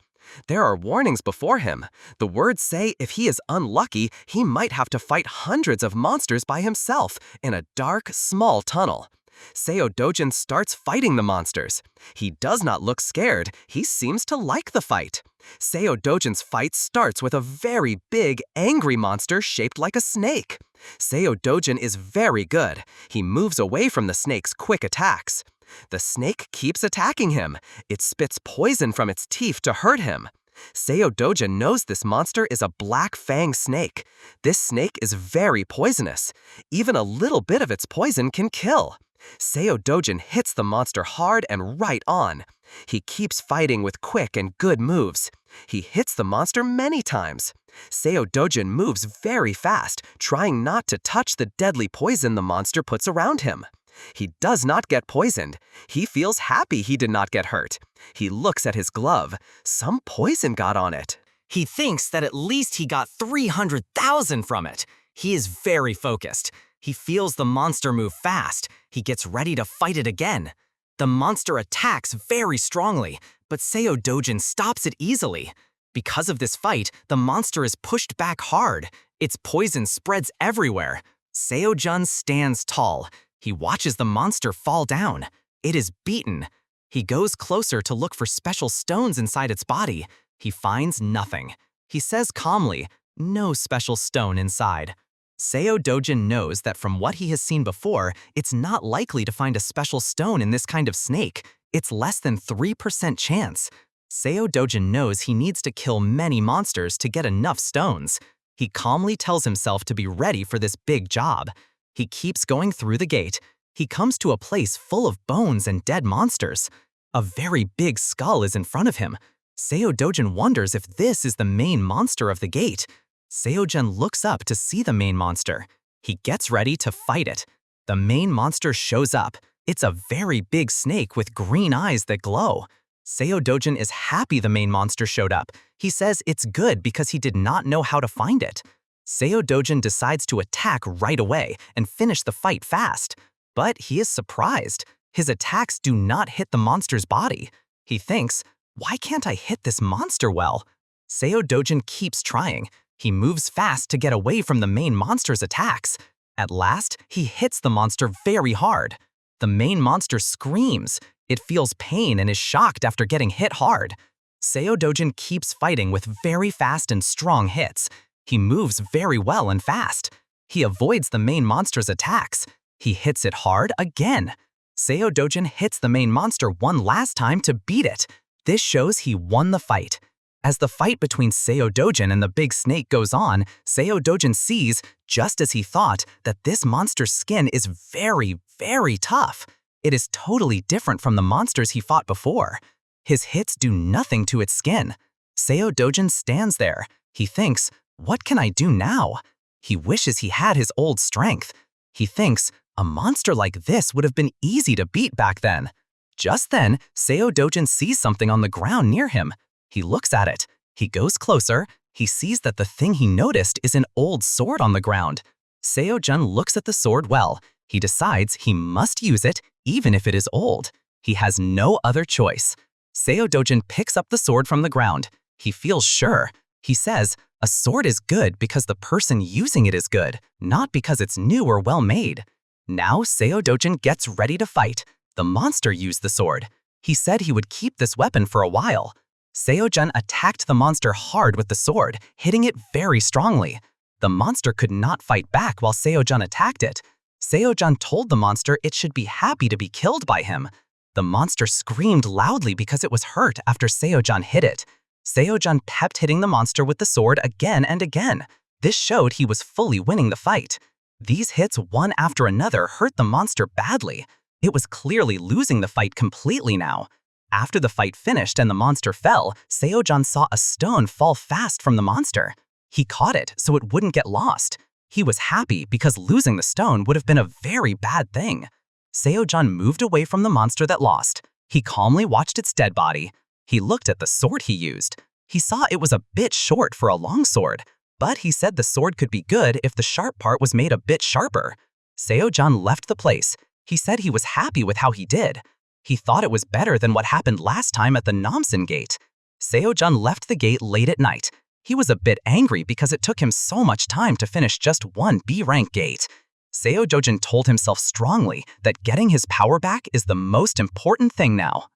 There are warnings before him. The words say if he is unlucky, he might have to fight hundreds of monsters by himself in a dark, small tunnel. Seo Dojin starts fighting the monsters. He does not look scared. He seems to like the fight. Seo Dojin's fight starts with a very big, angry monster shaped like a snake. Seo Dojin is very good. He moves away from the snake's quick attacks. The snake keeps attacking him. It spits poison from its teeth to hurt him. Seo Dojin knows this monster is a black fang snake. This snake is very poisonous. Even a little bit of its poison can kill. Seo Dojin hits the monster hard and right on. He keeps fighting with quick and good moves. He hits the monster many times. Seo Dojin moves very fast, trying not to touch the deadly poison the monster puts around him. He does not get poisoned. He feels happy he did not get hurt. He looks at his glove. Some poison got on it. He thinks that at least he got 300,000 from it. He is very focused. He feels the monster move fast. He gets ready to fight it again. The monster attacks very strongly, but Seo Dojin stops it easily. Because of this fight, the monster is pushed back hard. Its poison spreads everywhere. Seo-jun stands tall. He watches the monster fall down. It is beaten. He goes closer to look for special stones inside its body. He finds nothing. He says calmly, "No special stone inside." Seo Dojin knows that from what he has seen before, it's not likely to find a special stone in this kind of snake. It's less than 3% chance. Seo Dojin knows he needs to kill many monsters to get enough stones. He calmly tells himself to be ready for this big job. He keeps going through the gate. He comes to a place full of bones and dead monsters. A very big skull is in front of him. Seo Dojin wonders if this is the main monster of the gate. Seo-jun looks up to see the main monster. He gets ready to fight it. The main monster shows up. It's a very big snake with green eyes that glow. Seo Dojin is happy the main monster showed up. He says it's good because he did not know how to find it. Seo Dojin decides to attack right away and finish the fight fast. But he is surprised. His attacks do not hit the monster's body. He thinks, "Why can't I hit this monster well?" Seo Dojin keeps trying. He moves fast to get away from the main monster's attacks. At last, he hits the monster very hard. The main monster screams. It feels pain and is shocked after getting hit hard. Seo Dojin keeps fighting with very fast and strong hits. He moves very well and fast. He avoids the main monster's attacks. He hits it hard again. Seo Dojin hits the main monster one last time to beat it. This shows he won the fight. As the fight between Seo Dojin and the big snake goes on, Seo Dojin sees, just as he thought, that this monster's skin is very, very tough. It is totally different from the monsters he fought before. His hits do nothing to its skin. Seo Dojin stands there. He thinks, "What can I do now?" He wishes he had his old strength. He thinks, a monster like this would have been easy to beat back then. Just then, Seo Dojin sees something on the ground near him. He looks at it. He goes closer. He sees that the thing he noticed is an old sword on the ground. Seo-jun looks at the sword well. He decides he must use it even if it is old. He has no other choice. Seo Dojin picks up the sword from the ground. He feels sure. He says, "A sword is good because the person using it is good, not because it's new or well made." Now Seo Dojin gets ready to fight. The monster used the sword. He said he would keep this weapon for a while. Seo-jun attacked the monster hard with the sword, hitting it very strongly. The monster could not fight back while Seo-jun attacked it. Seo-jun told the monster it should be happy to be killed by him. The monster screamed loudly because it was hurt after Seo-jun hit it. Seo-jun kept hitting the monster with the sword again and again. This showed he was fully winning the fight. These hits one after another hurt the monster badly. It was clearly losing the fight completely now. After the fight finished and the monster fell, Seo-jun saw a stone fall fast from the monster. He caught it so it wouldn't get lost. He was happy because losing the stone would have been a very bad thing. Seo-jun moved away from the monster that lost. He calmly watched its dead body. He looked at the sword he used. He saw it was a bit short for a long sword, but he said the sword could be good if the sharp part was made a bit sharper. Seo-jun left the place. He said he was happy with how he did. He thought it was better than what happened last time at the Namsan gate. Seo-jun left the gate late at night. He was a bit angry because it took him so much time to finish just one B-rank gate. Seo Dojin told himself strongly that getting his power back is the most important thing now.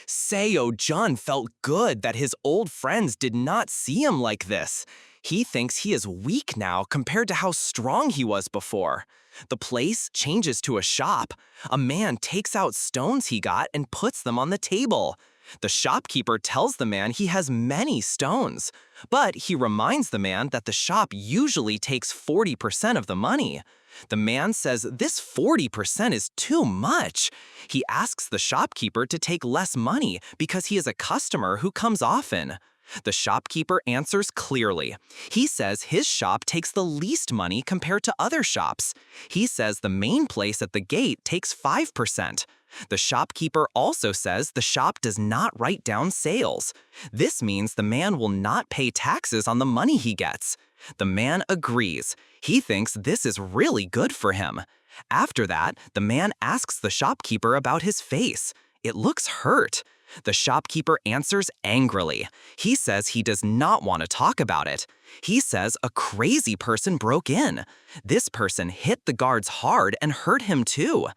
Seo-jun felt good that his old friends did not see him like this. He thinks he is weak now compared to how strong he was before. The place changes to a shop. A man takes out stones he got and puts them on the table. The shopkeeper tells the man he has many stones, but he reminds the man that the shop usually takes 40% of the money. The man says this 40% is too much. He asks the shopkeeper to take less money because he is a customer who comes often. The shopkeeper answers clearly. He says his shop takes the least money compared to other shops. He says the main place at the gate takes 5%. The shopkeeper also says the shop does not write down sales. This means the man will not pay taxes on the money he gets. The man agrees. He thinks this is really good for him. After that, the man asks the shopkeeper about his face. It looks hurt.
The shopkeeper answers angrily. He says he does not want to talk about it. He says a crazy person broke in. This person hit the guards hard and hurt him too.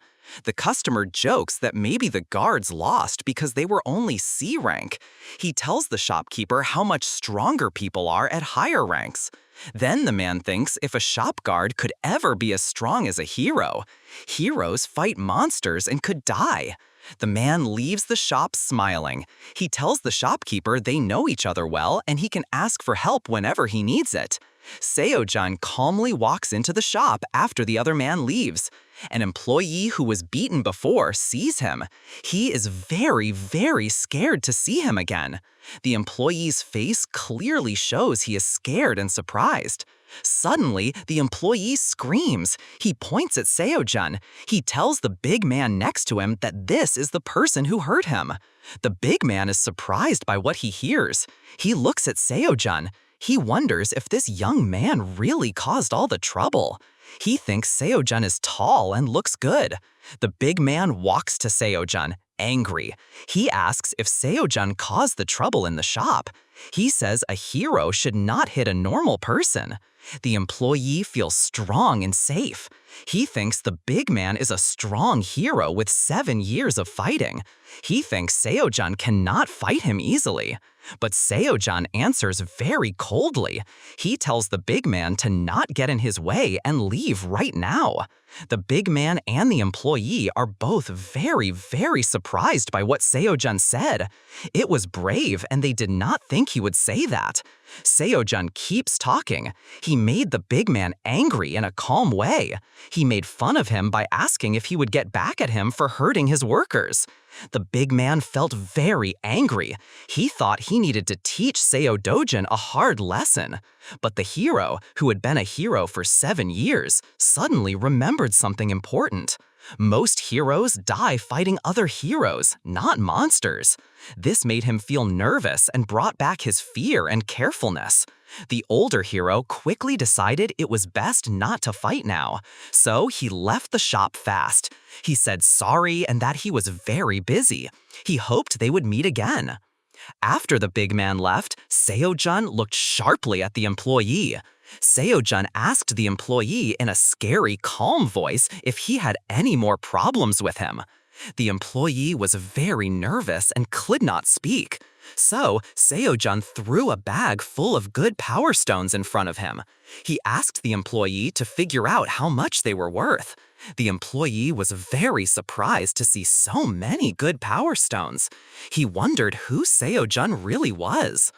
The customer jokes that maybe the guards lost because they were only C rank. He tells the shopkeeper how much stronger people are at higher ranks. Then the man thinks if a shop guard could ever be as strong as a hero. Heroes fight monsters and could die. The man leaves the shop smiling. He tells the shopkeeper they know each other well and he can ask for help whenever he needs it. Seo-jun calmly walks into the shop after the other man leaves. An employee who was beaten before sees him. He is very, very scared to see him again. The employee's face clearly shows he is scared and surprised. Suddenly, the employee screams. He points at Seo-jun. He tells the big man next to him that this is the person who hurt him. The big man is surprised by what he hears. He looks at Seo-jun. He wonders if this young man really caused all the trouble. He thinks Seo-jun is tall and looks good. The big man walks to Seo-jun, angry. He asks if Seo-jun caused the trouble in the shop. He says a hero should not hit a normal person. The employee feels strong and safe. He thinks the big man is a strong hero with 7 years of fighting. He thinks Seo-jun cannot fight him easily. But Seo-jun answers very coldly. He tells the big man to not get in his way and leave right now. The big man and the employee are both very, very surprised by what Seo-jun said. It was brave and they did not think he would say that. Seo-jun keeps talking. He made the big man angry in a calm way. He made fun of him by asking if he would get back at him for hurting his workers. The big man felt very angry. He thought he needed to teach Seo-dojin a hard lesson. But the hero, who had been a hero for 7 years, suddenly remembered something important. Most heroes die fighting other heroes, not monsters. This made him feel nervous and brought back his fear and carefulness. The older hero quickly decided it was best not to fight now, so he left the shop fast. He said sorry and that he was very busy. He hoped they would meet again. After the big man left, Seo-jun looked sharply at the employee. Seo-jun asked the employee in a scary, calm voice if he had any more problems with him. The employee was very nervous and could not speak. So, Seo-jun threw a bag full of good power stones in front of him. He asked the employee to figure out how much they were worth. The employee was very surprised to see so many good power stones. He wondered who Seo-jun really was.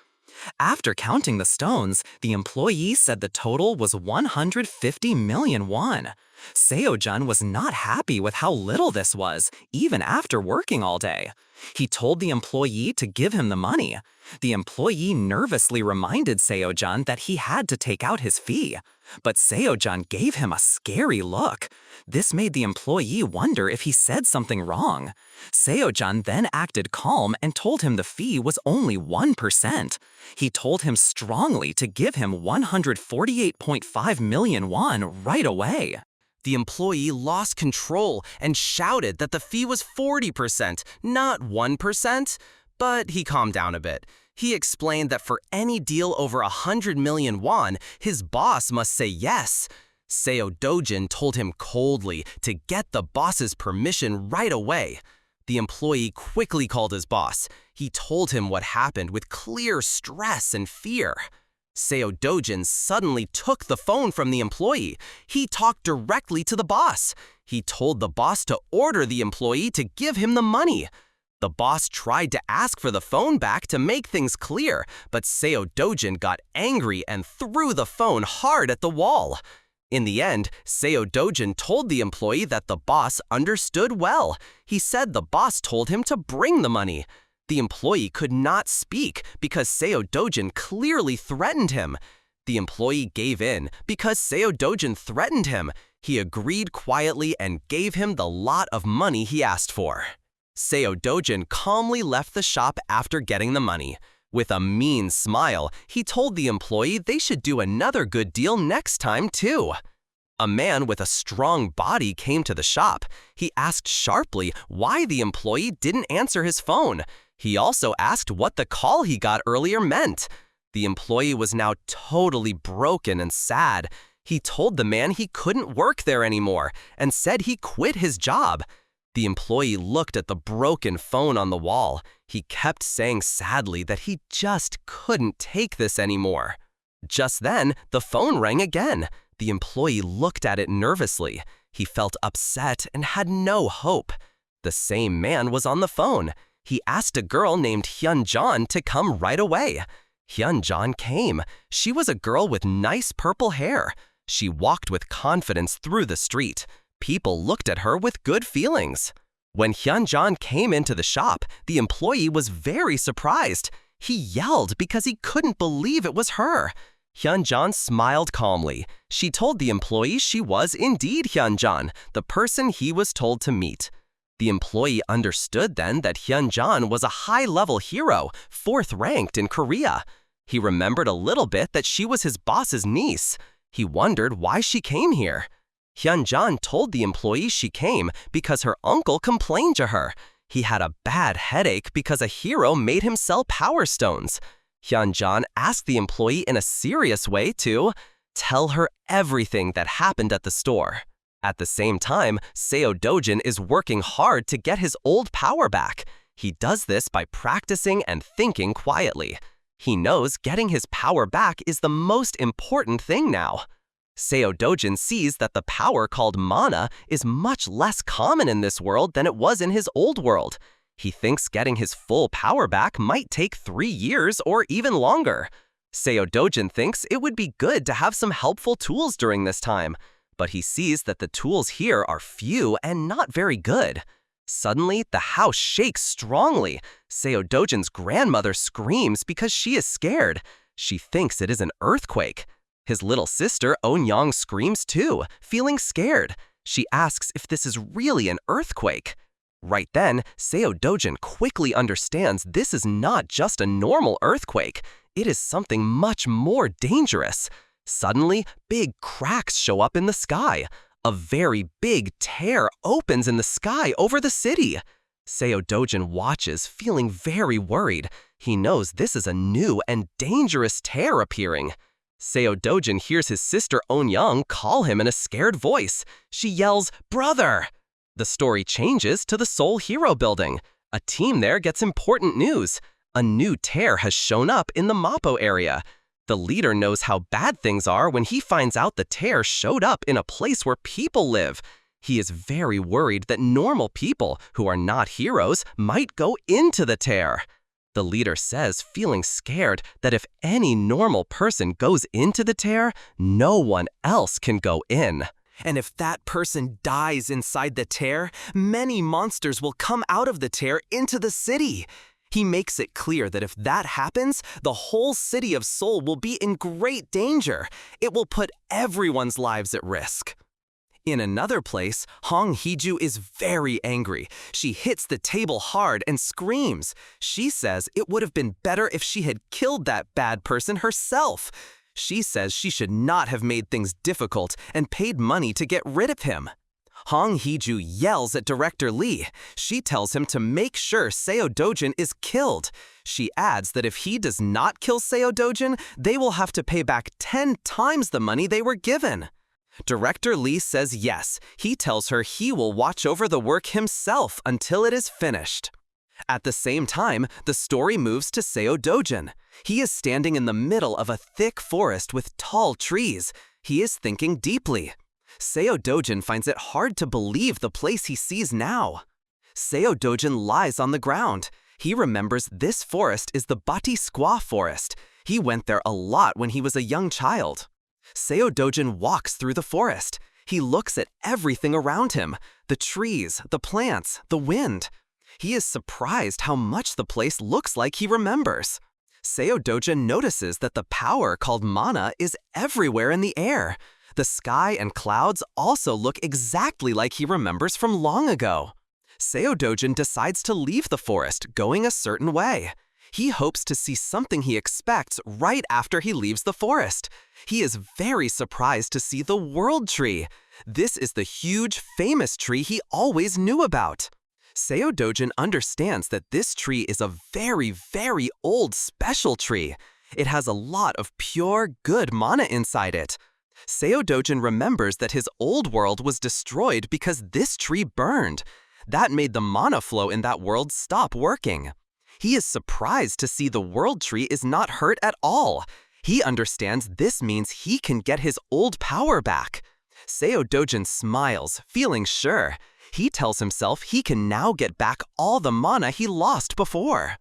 After counting the stones, the employee said the total was 150 million won. Seo-jun was not happy with how little this was, even after working all day. He told the employee to give him the money. The employee nervously reminded Seo-jun that he had to take out his fee. But Seo-jun gave him a scary look. This made the employee wonder if he said something wrong. Seo-jun then acted calm and told him the fee was only 1%. He told him strongly to give him 148.5 million won right away. The employee lost control and shouted that the fee was 40%, not 1%. But he calmed down a bit. He explained that for any deal over 100 million won, his boss must say yes. Seo-dojin told him coldly to get the boss's permission right away. The employee quickly called his boss. He told him what happened with clear stress and fear. Seo-dojin suddenly took the phone from the employee. He talked directly to the boss. He told the boss to order the employee to give him the money. The boss tried to ask for the phone back to make things clear, but Seo-dojin got angry and threw the phone hard at the wall. In the end, Seo-dojin told the employee that the boss understood well. He said the boss told him to bring the money. The employee could not speak because Seo-dojin clearly threatened him. The employee gave in because Seo-dojin threatened him. He agreed quietly and gave him the lot of money he asked for. Seo-dojin calmly left the shop after getting the money. With a mean smile, he told the employee they should do another good deal next time too. A man with a strong body came to the shop. He asked sharply why the employee didn't answer his phone.
He also asked what the call he got earlier meant. The employee was now totally broken and sad. He told the man he couldn't work there anymore and said he quit his job. The employee looked at the broken phone on the wall. He kept saying sadly that he just couldn't take this anymore. Just then, the phone rang again. The employee looked at it nervously. He felt upset and had no hope. The same man was on the phone. He asked a girl named Hyun-Jon to come right away. Hyun-Jon came. She was a girl with nice purple hair. She walked with confidence through the street. People looked at her with good feelings. When Hyun-Jon came into the shop, the employee was very surprised. He yelled because he couldn't believe it was her. Hyun-Jon smiled calmly. She told the employee she was indeed Hyun-Jon, the person he was told to meet. The employee understood then that Hyun-Jon was a high-level hero, 4th ranked in Korea. He remembered a little bit that she was his boss's niece. He wondered why she came here. Hyun-Jon told the employee she came because her uncle complained to her. He had a bad headache because a hero made him sell power stones. Hyun-Jon asked the employee in a serious way to tell her everything that happened at the store. At the same time, Seo Dojin is working hard to get his old power back. He does this by practicing and thinking quietly. He knows getting his power back is the most important thing now. Seo Dojin sees that the power called mana is much less common in this world than it was in his old world. He thinks getting his full power back might take 3 years or even longer. Seo Dojin thinks it would be good to have some helpful tools during this time, but he sees that the tools here are few and not very good. Suddenly, the house shakes strongly. Seo Dojin's grandmother screams because she is scared. She thinks it is an earthquake. His little sister, Eun-young, screams too, feeling scared. She asks if this is really an earthquake. Right then, Seo Dojin quickly understands this is not just a normal earthquake. It is something much more dangerous. Suddenly, big cracks show up in the sky. A very big tear opens in the sky over the city. Seo Dojin watches, feeling very worried. He knows this is a new and dangerous tear appearing. Seo Dojin hears his sister Eun-young call him in a scared voice. She yells, "Brother!" The story changes to the Seoul Hero Building. A team there gets important news. A new tear has shown up in the Mapo area. The leader knows how bad things are when he finds out the tear showed up in a place where people live. He is very worried that normal people, who are not heroes, might go into the tear. The leader says, feeling scared, that if any normal person goes into the tear, no one else can go in. And if that person dies inside the tear, many monsters will come out of the tear into the city. He makes it clear that if that happens, the whole city of Seoul will be in great danger. It will put everyone's lives at risk. In another place, Hong Hee-ju is very angry. She hits the table hard and screams. She says it would have been better if she had killed that bad person herself. She says she should not have made things difficult and paid money to get rid of him. Hong Hee-ju yells at Director Lee. She tells him to make sure Seo Dojin is killed. She adds that if he does not kill Seo Dojin, they will have to pay back 10 times the money they were given. Director Lee says yes. He tells her he will watch over the work himself until it is finished. At the same time, the story moves to Seo Dojin. He is standing in the middle of a thick forest with tall trees. He is thinking deeply. Seo Dojin finds it hard to believe the place he sees now. Seo Dojin lies on the ground. He remembers this forest is the Bati Squaw forest. He went there a lot when he was a young child. Seo Dojin walks through the forest. He looks at everything around him, the trees, the plants, the wind. He is surprised how much the place looks like he remembers. Seo Dojin notices that the power called mana is everywhere in the air. The sky and clouds also look exactly like he remembers from long ago. Seo Dojin decides to leave the forest, going a certain way. He hopes to see something he expects right after he leaves the forest. He is very surprised to see the world tree. This is the huge, famous tree he always knew about. Seo Dojin understands that this tree is a very, very old special tree. It has a lot of pure, good mana inside it. Seo Dojin remembers that his old world was destroyed because this tree burned. That made the mana flow in that world stop working. He is surprised to see the world tree is not hurt at all. He understands this means he can get his old power back. Seo Dojin smiles, feeling sure. He tells himself he can now get back all the mana he lost before.